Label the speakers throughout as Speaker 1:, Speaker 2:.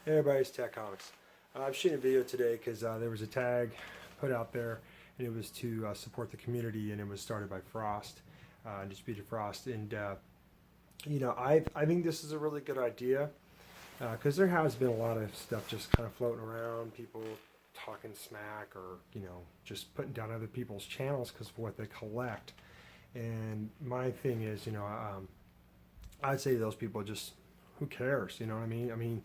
Speaker 1: Hey everybody, it's Tech Comics. I'm shooting a video today because there was a tag put out there, and it was to support the community, and it was started by Frost, Disputed Frost. And I think this is a really good idea because there has been a lot of stuff just kind of floating around, people talking smack or just putting down other people's channels because of what they collect. And my thing is, I'd say to those people, just who cares? You know what I mean?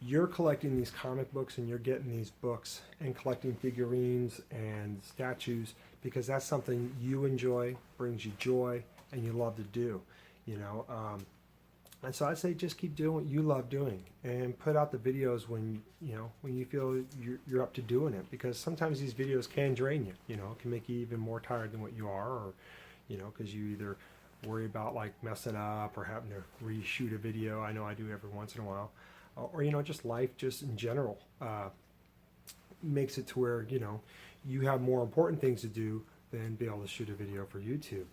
Speaker 1: You're collecting these comic books and you're getting these books and collecting figurines and statues because that's something you enjoy, brings you joy, and you love to do, and so I'd say just keep doing what you love doing and put out the videos when you feel you're up to doing it, because sometimes these videos can drain you, it can make you even more tired than what you are, or because you either worry about like messing up or having to reshoot a video. I know I do every once in a while. Or just life just in general makes it to where you have more important things to do than be able to shoot a video for YouTube.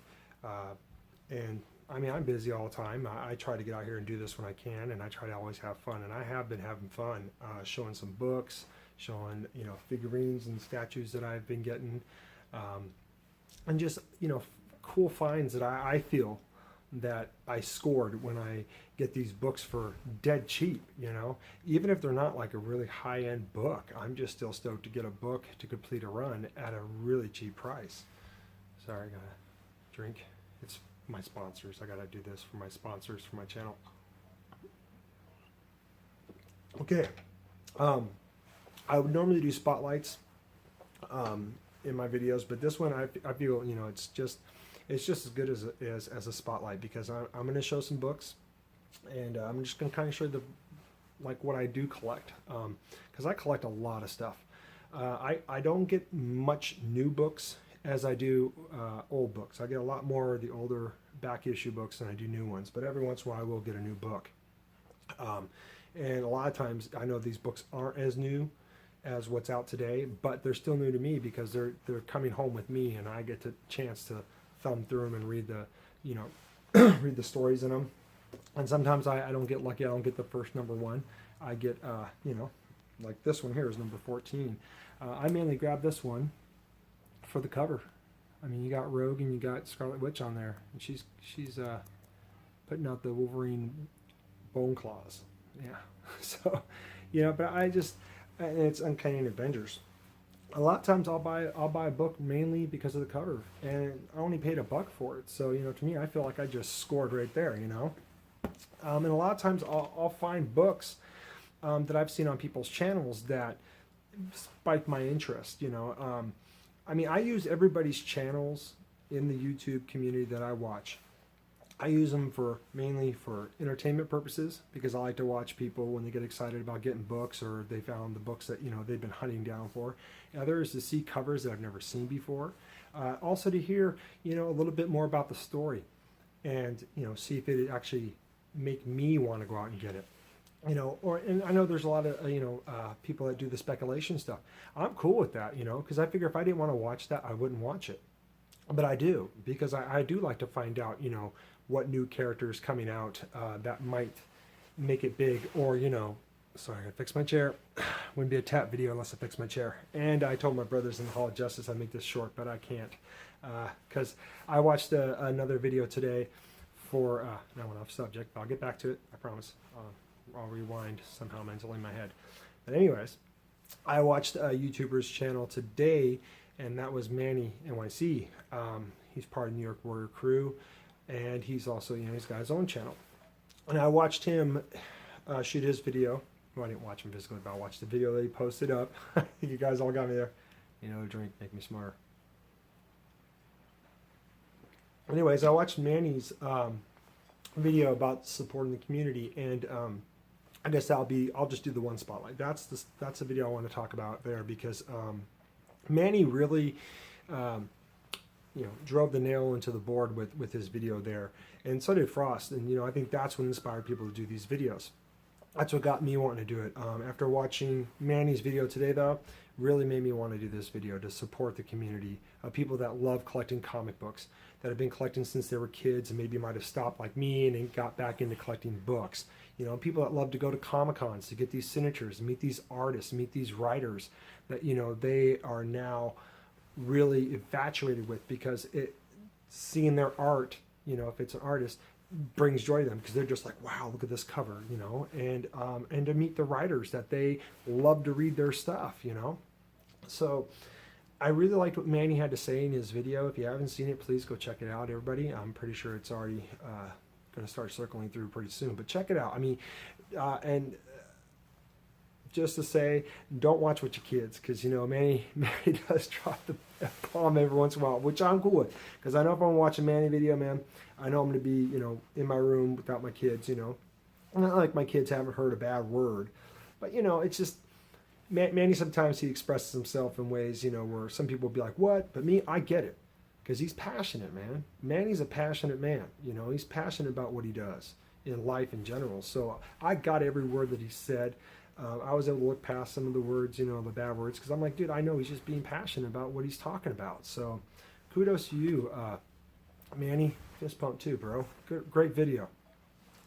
Speaker 1: And I'm busy all the time. I try to get out here and do this when I can, and I try to always have fun, and I have been having fun showing some books, showing figurines and statues that I've been getting, and just cool finds that I feel that I scored when I get these books for dead cheap, even if they're not like a really high-end book. I'm just still stoked to get a book to complete a run at a really cheap price. Sorry, I gotta drink. It's my sponsors. I gotta do this for my sponsors for my channel. Okay, I would normally do spotlights in my videos, but this one I feel it's just as good as a spotlight, because I'm going to show some books, and I'm just going to kind of show what I do collect, because I collect a lot of stuff. I don't get much new books as I do old books. I get a lot more of the older back issue books than I do new ones, but every once in a while I will get a new book. And a lot of times I know these books aren't as new as what's out today, but they're still new to me because they're coming home with me, and I get the chance to thumb through them and read the read the stories in them. And sometimes I don't get lucky. I don't get the first number one. I get like this one here is number 14. I mainly grabbed this one for the cover. You got Rogue and you got Scarlet Witch on there, and she's putting out the Wolverine bone claws. Yeah. So but and it's Uncanny Avengers. A lot of times I'll buy a book mainly because of the cover, and I only paid $1 for it. So to me, I feel like I just scored right there. And a lot of times I'll find books that I've seen on people's channels that spike my interest. I use everybody's channels in the YouTube community that I watch. I use them mainly for entertainment purposes, because I like to watch people when they get excited about getting books, or they found the books that they've been hunting down for. Others to see covers that I've never seen before. Also to hear a little bit more about the story, and see if it actually make me want to go out and get it. And I know there's a lot of people that do the speculation stuff. I'm cool with that, because I figure if I didn't want to watch that, I wouldn't watch it. But I do, because I do like to find out, what new characters coming out that might make it big, or sorry, I gotta fix my chair. Wouldn't be a tap video unless I fix my chair. And I told my brothers in the Hall of Justice I'd make this short, but I can't, because I watched another video today for now I went off subject, but I'll get back to it, I promise. I'll rewind somehow mentally in my head. But anyways, I watched a YouTuber's channel today, and that was Manny NYC. He's part of New York Warrior Crew, and he's also, he's got his own channel. And I watched him shoot his video. Well, I didn't watch him physically, but I watched the video that he posted up. You guys all got me there. Drink, make me smarter. Anyways, I watched Manny's video about supporting the community, and I guess I'll just do the one spotlight. That's the video I want to talk about there, because Manny really drove the nail into the board with his video there, and so did Frost. And I think that's what inspired people to do these videos. that's what got me wanting to do it. After watching Manny's video today, though, really made me want to do this video to support the community of people that love collecting comic books, that have been collecting since they were kids and maybe might have stopped like me and then got back into collecting books. You know, people that love to go to Comic-Cons to get these signatures, meet these artists, meet these writers that, you know, they are now really infatuated with, because seeing their art, you know, if it's an artist, brings joy to them, because they're just like, wow, look at this cover, you know, and to meet the writers that they love to read their stuff, you know. So I really liked what Manny had to say in his video. If you haven't seen it, please go check it out, everybody. I'm pretty sure it's already going to start circling through pretty soon, but check it out. I mean, and just to say, don't watch with your kids, because, you know, Manny does drop the F-bomb every once in a while, which I'm cool with, because I know if I'm watching Manny video, man, I know I'm going to be, you know, in my room without my kids, you know. Not like my kids haven't heard a bad word, but, you know, it's just, Manny, sometimes he expresses himself in ways, you know, where some people will be like, what? But me, I get it, because he's passionate, man. Manny's a passionate man, you know. He's passionate about what he does in life in general. So I got every word that he said. I was able to look past some of the words, you know, the bad words, because I'm like, dude, I know he's just being passionate about what he's talking about. So kudos to you, Manny. Fist pump too, bro. Great video.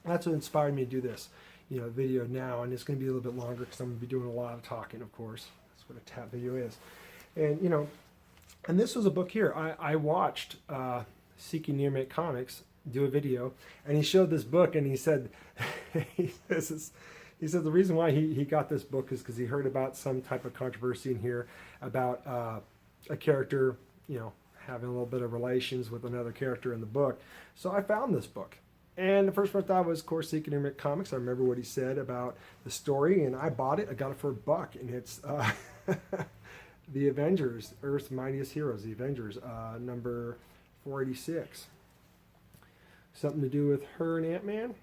Speaker 1: That's what inspired me to do this, you know, video now, and it's going to be a little bit longer because I'm going to be doing a lot of talking, of course. That's what a tap video is. And, you know, and this was a book here. I watched Seeking Nearmate Comics do a video, and he showed this book, and he said, he said the reason why he got this book is because he heard about some type of controversy in here about a character, you know, having a little bit of relations with another character in the book. So I found this book. And the first one I thought was, of course, Seeking Nearmate Comics. I remember what he said about the story, and I bought it. I got it for $1, and it's The Avengers, Earth's Mightiest Heroes, The Avengers, number 486. Something to do with her and Ant-Man?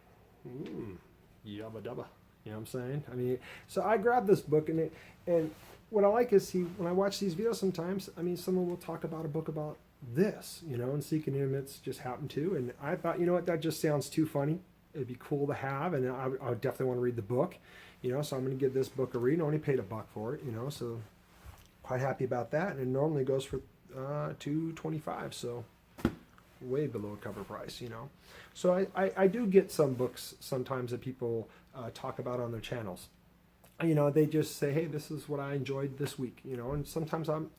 Speaker 1: Yubba dubba. You know what I'm saying? I mean, so I grabbed this book, and what I like is when I watch these videos sometimes, I mean, someone will talk about a book about this, you know, and Seeking Nearmates just happened to, and I thought, you know what, that just sounds too funny. It'd be cool to have, and I would definitely want to read the book, you know, so I'm going to give this book a read. I only paid $1 for it, you know, so quite happy about that, and it normally goes for $2.25, so way below cover price, you know. So I do get some books sometimes that people talk about on their channels. You know, they just say, hey, this is what I enjoyed this week, you know, and sometimes I'm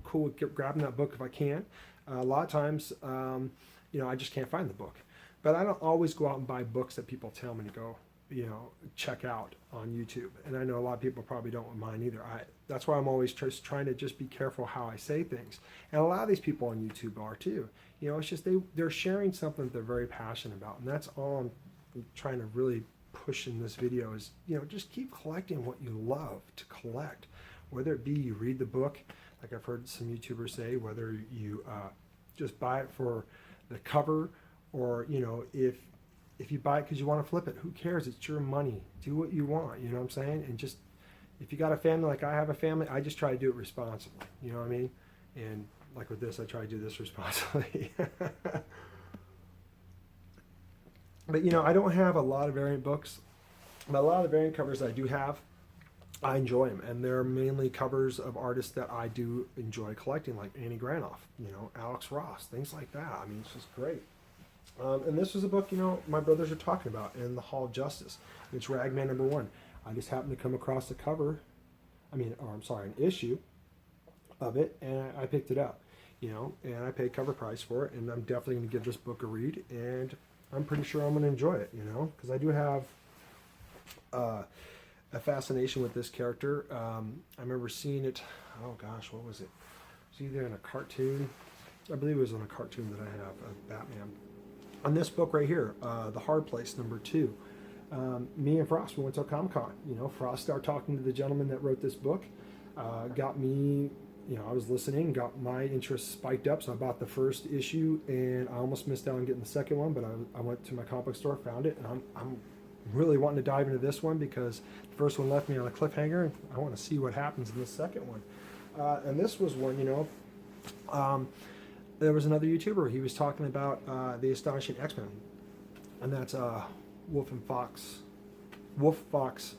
Speaker 1: cool with grabbing that book if I can. A lot of times, you know, I just can't find the book. But I don't always go out and buy books that people tell me to go, you know, check out on YouTube. And I know a lot of people probably don't want mine either. That's why I'm always just trying to just be careful how I say things. And a lot of these people on YouTube are too. You know, it's just they're sharing something that they're very passionate about. And that's all I'm trying to really push in this video is, you know, just keep collecting what you love to collect. Whether it be you read the book, like I've heard some YouTubers say, whether you just buy it for the cover, or, you know, if you buy it because you want to flip it, who cares? It's your money. Do what you want, you know what I'm saying? And just, if you got a family like I have a family, I just try to do it responsibly, you know what I mean? And like with this, I try to do this responsibly. But, you know, I don't have a lot of variant books, but a lot of the variant covers I do have, I enjoy them, and they're mainly covers of artists that I do enjoy collecting, like Annie Granoff, you know, Alex Ross, things like that. I mean, it's just great. And this was a book, you know, my brothers are talking about in the Hall of Justice. It's Ragman #1. I just happened to come across the cover, an issue of it, and I picked it up, you know, and I paid cover price for it, and I'm definitely going to give this book a read, and I'm pretty sure I'm going to enjoy it, you know, because I do have a fascination with this character. I remember seeing it, oh gosh, what was it? It was either in a cartoon, I believe it was in a cartoon that I have of Batman. On this book right here, The Hard Place, #2, me and Frost, we went to a Comic-Con. You know, Frost started talking to the gentleman that wrote this book, got me, you know, I was listening, got my interest spiked up, so I bought the first issue, and I almost missed out on getting the second one, but I went to my comic book store, found it, and I'm really wanting to dive into this one because the first one left me on a cliffhanger, and I want to see what happens in the second one. And this was one, you know, there was another YouTuber, he was talking about the Astonishing X-Men, and that's Wolf and Fox Wolf Fox,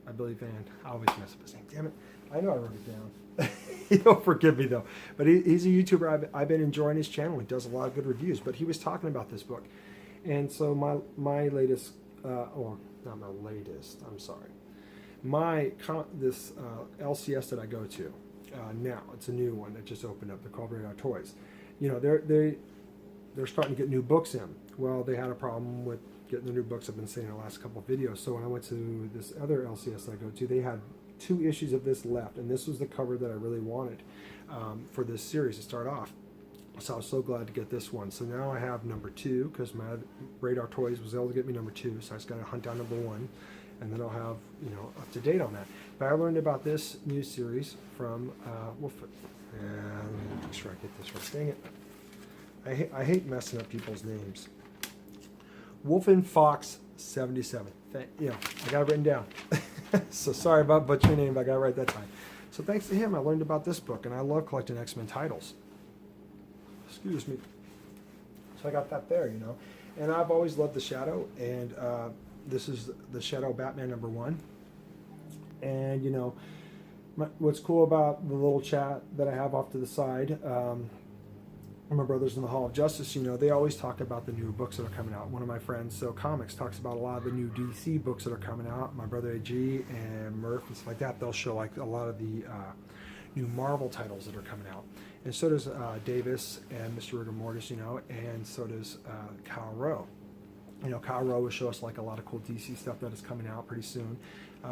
Speaker 1: I believe, and I always mess up his name. Damn it! I know I wrote it down. He'll forgive me though. But he's a YouTuber. I've been enjoying his channel. He does a lot of good reviews. But he was talking about this book, and so my latest, or not my latest. I'm sorry. This LCS that I go to now, it's a new one that just opened up. They're called Radar Toys. You know, they're starting to get new books in. Well, they had a problem with getting the new books. I've been saying in the last couple of videos. So when I went to this other LCS that I go to, they had 2 issues of this left, and this was the cover that I really wanted for this series to start off. So I was so glad to get this one. So now I have number 2 because my Radar Toys was able to get me number 2. So I just got to hunt down number 1, and then I'll have, you know, up to date on that. But I learned about this new series from Wolf. And let me make sure I get this right. Dang it! I hate messing up people's names. Wolfen Fox 77. Yeah, I got it written down. So sorry about butchering your name, but I got it right that time. So thanks to him, I learned about this book, and I love collecting X-Men titles. Excuse me. So I got that there, you know. And I've always loved the Shadow, and this is the Shadow Batman number 1. And, you know, what's cool about the little chat that I have off to the side, my brothers in the Hall of Justice, you know, they always talk about the new books that are coming out. One of my friends, So Comics, talks about a lot of the new DC books that are coming out. My brother AG and Murph and stuff like that, they'll show like a lot of the new Marvel titles that are coming out. And so does Davis and Mr. Rigor Mortis, you know, and so does Kyle Rowe. You know, Kyle Rowe will show us like a lot of cool DC stuff that is coming out pretty soon.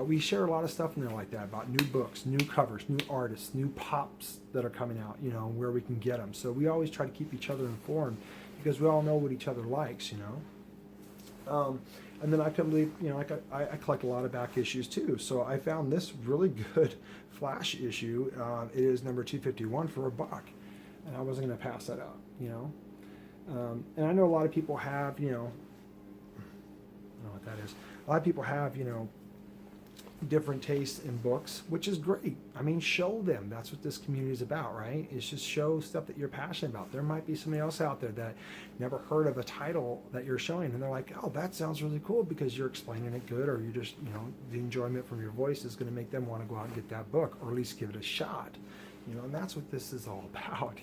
Speaker 1: We share a lot of stuff in there like that about new books, new covers, new artists, new pops that are coming out, you know, where we can get them. So we always try to keep each other informed because we all know what each other likes, you know. And then I couldn't believe, you know, I collect a lot of back issues too. So I found this really good Flash issue. It is number 251 for $1, and I wasn't going to pass that up, you know. And I know a lot of people have, you know, I don't know what that is. A lot of people have, you know, different tastes in books, which is great. I mean, show them. That's what this community is about, right? It's just show stuff that you're passionate about. There might be somebody else out there that never heard of a title that you're showing, and they're like, oh, that sounds really cool because you're explaining it good, or you just, you know, the enjoyment from your voice is going to make them want to go out and get that book, or at least give it a shot, you know. And that's what this is all about,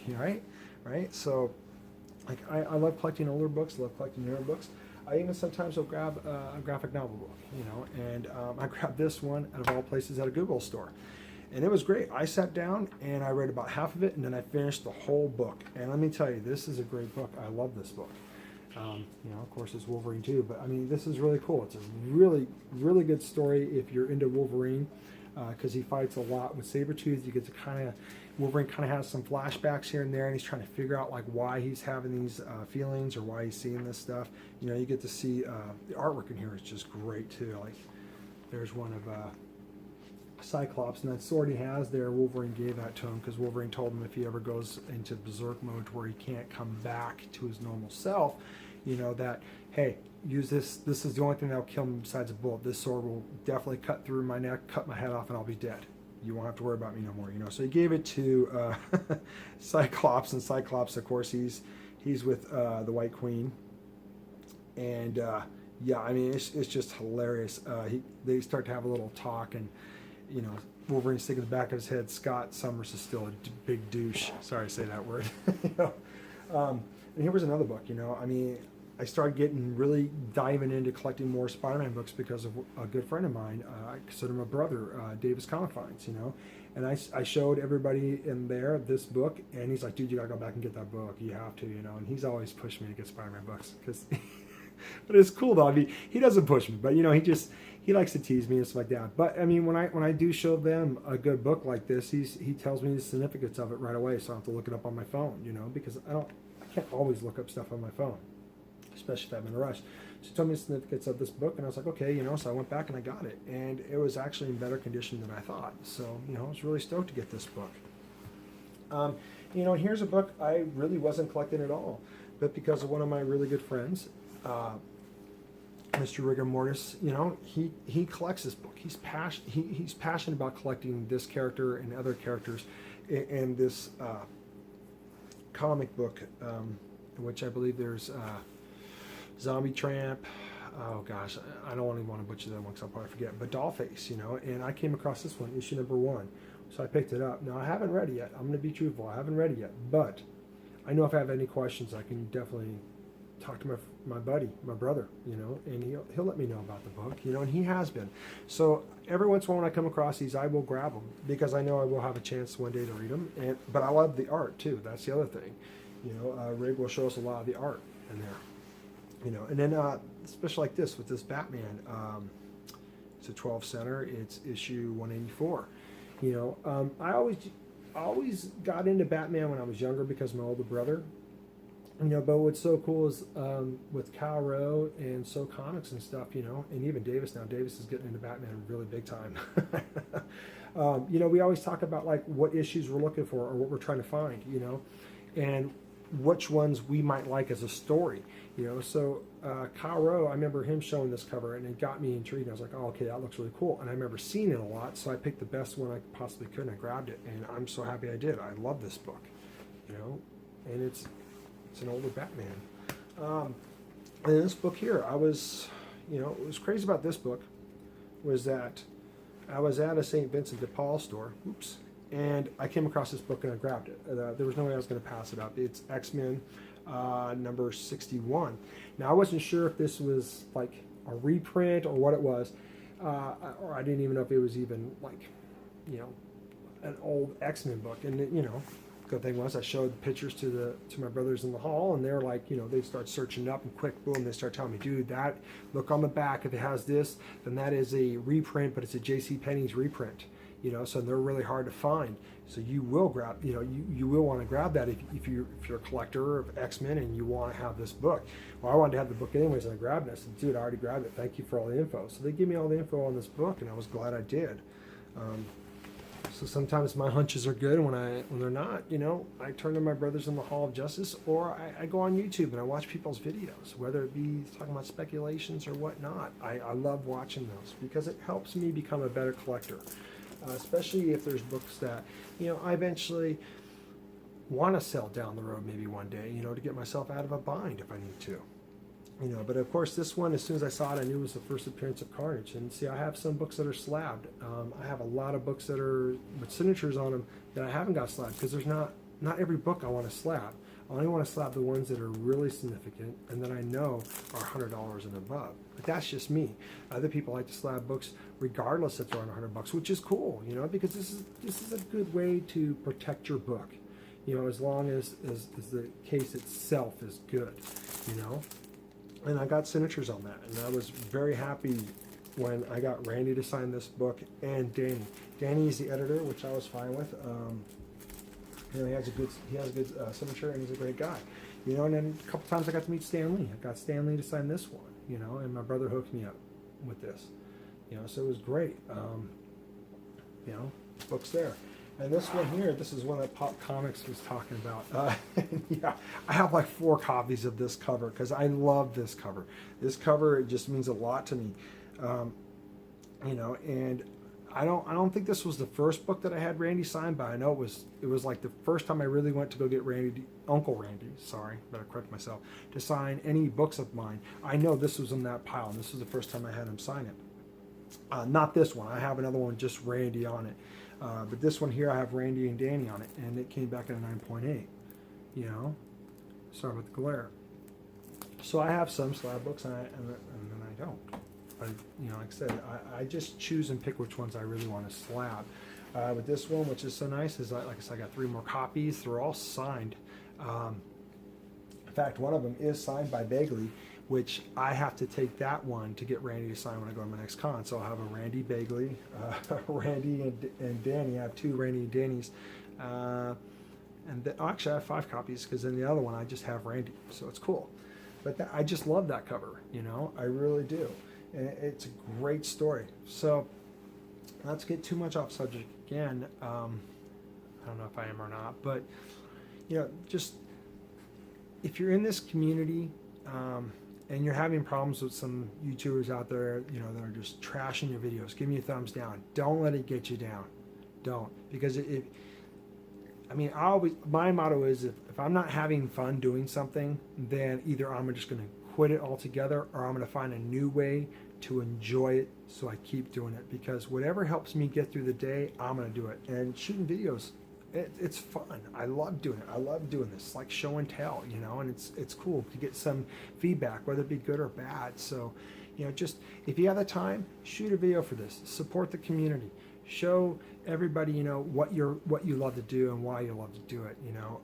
Speaker 1: right? So, like, I love collecting older books, love collecting newer books. I even sometimes will grab a graphic novel book, you know, and I grabbed this one out of all places at a Google store. And it was great. I sat down and I read about half of it, and then I finished the whole book. And let me tell you, this is a great book. I love this book. You know, of course, it's Wolverine too, but I mean, this is really cool. It's a really, really good story if you're into Wolverine, because he fights a lot with Sabretooth. You get to Wolverine kind of has some flashbacks here and there, and he's trying to figure out like why he's having these feelings or why he's seeing this stuff. You know, you get to see the artwork in here is just great too. Like, there's one of Cyclops, and that sword he has there, Wolverine gave that to him because Wolverine told him if he ever goes into berserk mode where he can't come back to his normal self, you know, that, hey, use this. This is the only thing that'll kill me besides a bullet. This sword will definitely cut through my neck, cut my head off, and I'll be dead. You won't have to worry about me no more, you know. So he gave it to Cyclops, and Cyclops, of course, he's with the White Queen, and yeah, I mean, it's just hilarious. They start to have a little talk, and you know, Wolverine's thinking in the back of his head, Scott Summers is still a big douche. Sorry to say that word. You know? And here was another book. You know, I mean, I started getting really diving into collecting more Spider-Man books because of a good friend of mine. I consider him a brother, Davis Comic Finds, you know. And I showed everybody in there this book, and he's like, dude, you gotta go back and get that book. You have to, you know. And he's always pushed me to get Spider-Man books, because but it's cool though. I mean, he doesn't push me, but you know, he likes to tease me and stuff like that. But I mean, when I do show them a good book like this, he tells me the significance of it right away, so I don't have to look it up on my phone, you know, because I can't always look up stuff on my phone, especially if I'm in a rush. So he told me the significance of this book, and I was like, okay, you know, so I went back and I got it, and it was actually in better condition than I thought. So, you know, I was really stoked to get this book. You know, and here's a book I really wasn't collecting at all, but because of one of my really good friends, Mr. Rigor Mortis, you know, he collects this book. He's passionate about collecting this character and other characters in this comic book, which I believe there's Zombie Tramp, oh gosh, I don't even want to butcher that one because I'll probably forget. But Dollface, you know, and I came across this one, issue number 1. So I picked it up. Now I haven't read it yet. I'm going to be truthful. I haven't read it yet, but I know if I have any questions, I can definitely talk to my buddy, my brother, you know, and he'll let me know about the book, you know, and he has been. So every once in a while when I come across these, I will grab them because I know I will have a chance one day to read them. But I love the art too. That's the other thing, you know. Rig will show us a lot of the art in there, you know. And then especially like this with this Batman, it's a 12 center. It's issue 184. You know, I always got into Batman when I was younger because of my older brother. You know, but what's so cool is with Kal Rowe and So Comics and stuff, you know, and even Davis now. Davis is getting into Batman really big time. You know, we always talk about like what issues we're looking for or what we're trying to find, you know, and which ones we might like as a story, you know. So Kal Rowe, I remember him showing this cover and it got me intrigued. I was like, oh, okay, that looks really cool. And I remember seeing it a lot, so I picked the best one I possibly could and I grabbed it. And I'm so happy I did. I love this book, you know, and it's an older Batman. And this book here, I was, you know, what was crazy about this book was that I was at a St. Vincent de Paul store, oops, and I came across this book and I grabbed it. There was no way I was going to pass it up. It's X-Men number 61. Now, I wasn't sure if this was like a reprint or what it was, or I didn't even know if it was even like, you know, an old X-Men book. And, you know, good thing was I showed pictures to my brothers in the hall, and they're like, you know, they start searching it up, and quick, boom, they start telling me, dude, that, look on the back, if it has this, then that is a reprint, but it's a J.C. Penney's reprint, you know, so they're really hard to find. So you will grab, you know, you will want to grab that if you're a collector of X-Men and you want to have this book. Well, I wanted to have the book anyways, and I grabbed it. I said, dude, I already grabbed it. Thank you for all the info. So they give me all the info on this book, and I was glad I did. So sometimes my hunches are good, and when they're not, you know, I turn to my brothers in the Hall of Justice, or I go on YouTube and I watch people's videos, whether it be talking about speculations or whatnot. I love watching those because it helps me become a better collector, especially if there's books that, you know, I eventually want to sell down the road maybe one day, you know, to get myself out of a bind if I need to. You know, but of course this one, as soon as I saw it, I knew it was the first appearance of Carnage. And see, I have some books that are slabbed. I have a lot of books that are with signatures on them that I haven't got slabbed because there's not every book I want to slab. I only want to slab the ones that are really significant and that I know are $100 and above. But that's just me. Other people like to slab books regardless if they're on $100, which is cool, you know, because this is a good way to protect your book, you know, as long as the case itself is good, you know. And I got signatures on that, and I was very happy when I got Randy to sign this book and Danny. Danny is the editor, which I was fine with. You know, he has a good signature, and he's a great guy. You know, and then a couple times I got to meet Stan Lee. I got Stan Lee to sign this one. You know, and my brother hooked me up with this. You know, so it was great. You know, books there. And this one here, this is one that Pop Comics was talking about. Yeah, I have like 4 copies of this cover because I love this cover. This cover, it just means a lot to me. You know, and I don't think this was the first book that I had Randy signed, but I know it was like the first time I really went to go get Uncle Randy, sorry, better correct myself, to sign any books of mine. I know this was in that pile, and this was the first time I had him sign it. Not this one. I have another one just Randy on it. But this one here, I have Randy and Danny on it, and it came back at a 9.8. You know, sorry about the glare. So I have some slab books, and then I don't. But you know, like I said, I just choose and pick which ones I really want to slab. With this one, which is so nice, is like I said, I got 3 more copies. They're all signed. In fact, one of them is signed by Bagley, which I have to take that one to get Randy to sign when I go to my next con. So I'll have a Randy Bagley, Randy and Danny. I have 2 Randy and Danny's. Actually, I have 5 copies because in the other one I just have Randy. So it's cool. But I just love that cover, you know. I really do. And it's a great story. So not to get too much off subject again. I don't know if I am or not. But, you know, just if you're in this community, and you're having problems with some YouTubers out there, you know, that are just trashing your videos, give me a thumbs down. Don't let it get you down. Don't. Because my motto is if I'm not having fun doing something, then either I'm just going to quit it altogether, or I'm going to find a new way to enjoy it so I keep doing it, because whatever helps me get through the day, I'm going to do it. And shooting videos, it's fun. I love doing it. I love doing this, like show and tell, you know, and it's cool to get some feedback, whether it be good or bad. So, you know, just if you have the time, shoot a video for this. Support the community. Show everybody, you know, what you love to do and why you love to do it, you know,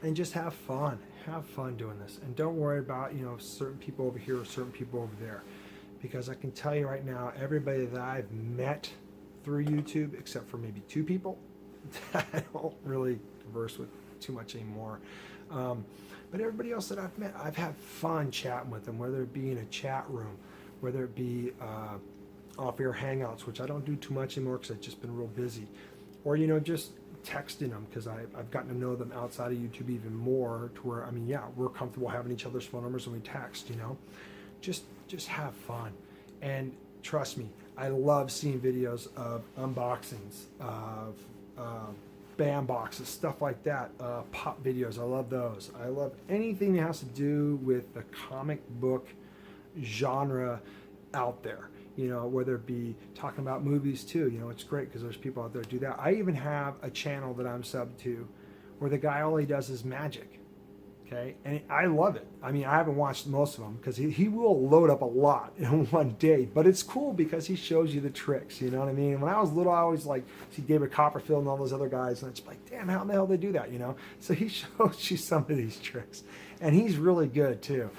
Speaker 1: and just have fun. Have fun doing this, and don't worry about, you know, certain people over here or certain people over there, because I can tell you right now, everybody that I've met through YouTube, except for maybe 2 people that I don't really converse with too much anymore. But everybody else that I've met, I've had fun chatting with them, whether it be in a chat room, whether it be off-air hangouts, which I don't do too much anymore because I've just been real busy, or, you know, just texting them, because I've gotten to know them outside of YouTube even more, to where, I mean, yeah, we're comfortable having each other's phone numbers and we text, you know. Just have fun. And trust me, I love seeing videos of unboxings, of band boxes, stuff like that, pop videos. I love those. I love anything that has to do with the comic book genre out there, you know, whether it be talking about movies too. You know, it's great because there's people out there that do that. I even have a channel that I'm subbed to where the guy, all he does is magic. Okay, and I love it. I mean, I haven't watched most of them because he will load up a lot in one day, but it's cool because he shows you the tricks, you know what I mean? When I was little, I always like see David Copperfield and all those other guys, and it's like, damn, how in the hell they do that, you know? So he shows you some of these tricks, and he's really good too.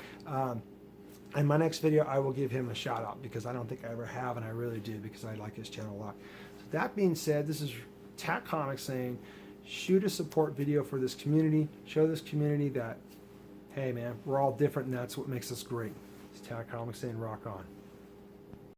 Speaker 1: In my next video, I will give him a shout out because I don't think I ever have, and I really do because I like his channel a lot. So that being said, this is Tack Comics saying, shoot a support video for this community. Show this community that, hey man, we're all different and that's what makes us great. It's Tack Comics saying rock on.